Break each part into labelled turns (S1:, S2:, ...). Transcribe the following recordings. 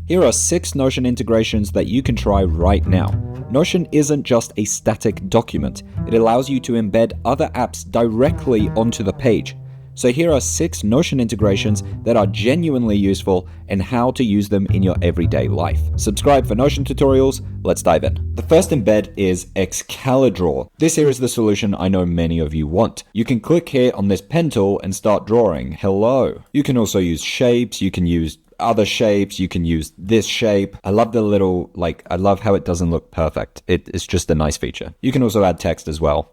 S1: Here are 6 Notion integrations that you can try right now. Notion isn't just a static document. It allows you to embed other apps directly onto the page. So here are 6 Notion integrations that are genuinely useful and how to use them in your everyday life. Subscribe for Notion tutorials. Let's dive in. The first embed is Excalidraw. This here is the solution I know many of you want. You can click here on this pen tool and start drawing. Hello. You can also use shapes. You can use other shapes. You can use this shape. I love the little, I love how it doesn't look perfect. It's just a nice feature. You can also add text as well.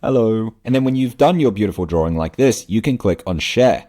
S1: Hello. And then when you've done your beautiful drawing like this, you can click on share.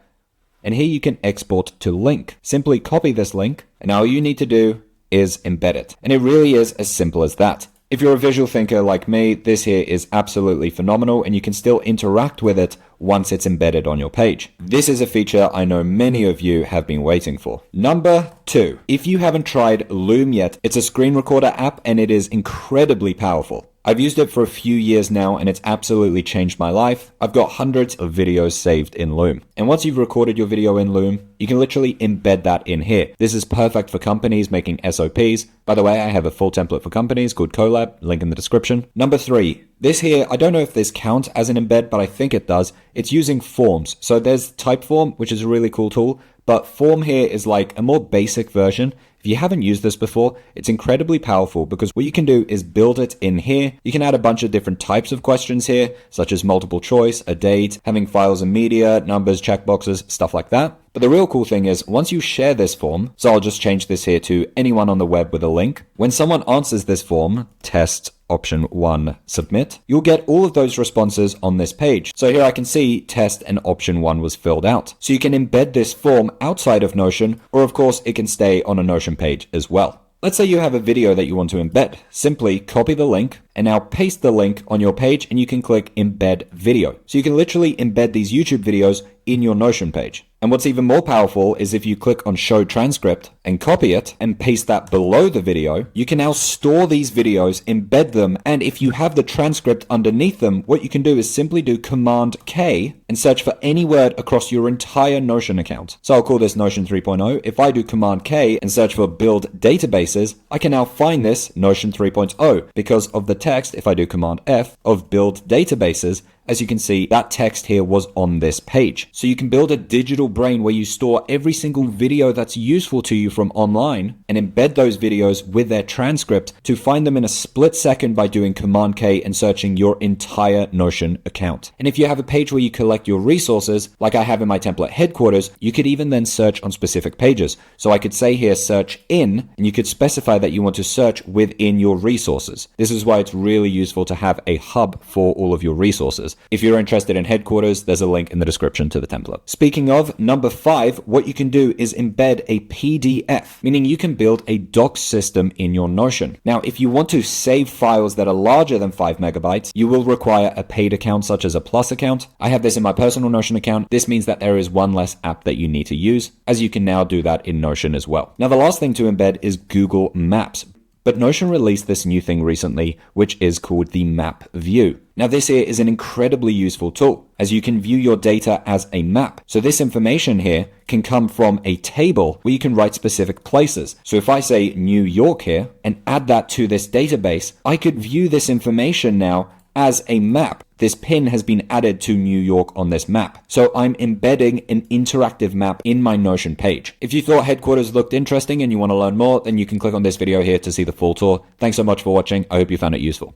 S1: And here you can export to link. Simply copy this link, and all you need to do is embed it. And it really is as simple as that. If you're a visual thinker like me, this here is absolutely phenomenal, and you can still interact with it once it's embedded on your page. This is a feature I know many of you have been waiting for. Number 2. If you haven't tried Loom yet, it's a screen recorder app and it is incredibly powerful. I've used it for a few years now and it's absolutely changed my life. I've got hundreds of videos saved in Loom. And once you've recorded your video in Loom, you can literally embed that in here. This is perfect for companies making SOPs. By the way, I have a full template for companies called CoLab, link in the description. Number 3. This here, I don't know if this counts as an embed, but I think it does. It's using forms. So there's Typeform, which is a really cool tool, but Form here is like a more basic version. If you haven't used this before, it's incredibly powerful because what you can do is build it in here. You can add a bunch of different types of questions here, such as multiple choice, a date, having files and media, numbers, checkboxes, stuff like that. But the real cool thing is once you share this form, so I'll just change this here to anyone on the web with a link. When someone answers this form, test option 1 submit, you'll get all of those responses on this page. So here I can see test and option 1 was filled out. So you can embed this form outside of Notion, or of course it can stay on a Notion page as well. Let's say you have a video that you want to embed. Simply copy the link and now paste the link on your page and you can click embed video. So you can literally embed these YouTube videos in your Notion page. And what's even more powerful is if you click on show transcript and copy it and paste that below the video, you can now store these videos, embed them, and if you have the transcript underneath them, what you can do is simply do Command K and search for any word across your entire Notion account. So I'll call this Notion 3.0. If I do Command K and search for build databases, I can now find this Notion 3.0 because of the text, if I do Command F, of build databases. As you can see, that text here was on this page. So you can build a digital brain where you store every single video that's useful to you from online and embed those videos with their transcript to find them in a split second by doing Command K and searching your entire Notion account. And if you have a page where you collect your resources, like I have in my template headquarters, you could even then search on specific pages. So I could say here, search in, and you could specify that you want to search within your resources. This is why it's really useful to have a hub for all of your resources. If you're interested in headquarters, there's a link in the description to the template. Speaking of, number 5, what you can do is embed a PDF, meaning you can build a doc system in your Notion. Now, if you want to save files that are larger than 5 megabytes, you will require a paid account such as a Plus account. I have this in my personal Notion account. This means that there is one less app that you need to use, as you can now do that in Notion as well. Now, the last thing to embed is Google Maps. But Notion released this new thing recently, which is called the map view. Now this here is an incredibly useful tool, as you can view your data as a map. So this information here can come from a table where you can write specific places. So if I say New York here and add that to this database, I could view this information now as a map. This pin has been added to New York on this map. So I'm embedding an interactive map in my Notion page. If you thought headquarters looked interesting and you want to learn more, then you can click on this video here to see the full tour. Thanks so much for watching. I hope you found it useful.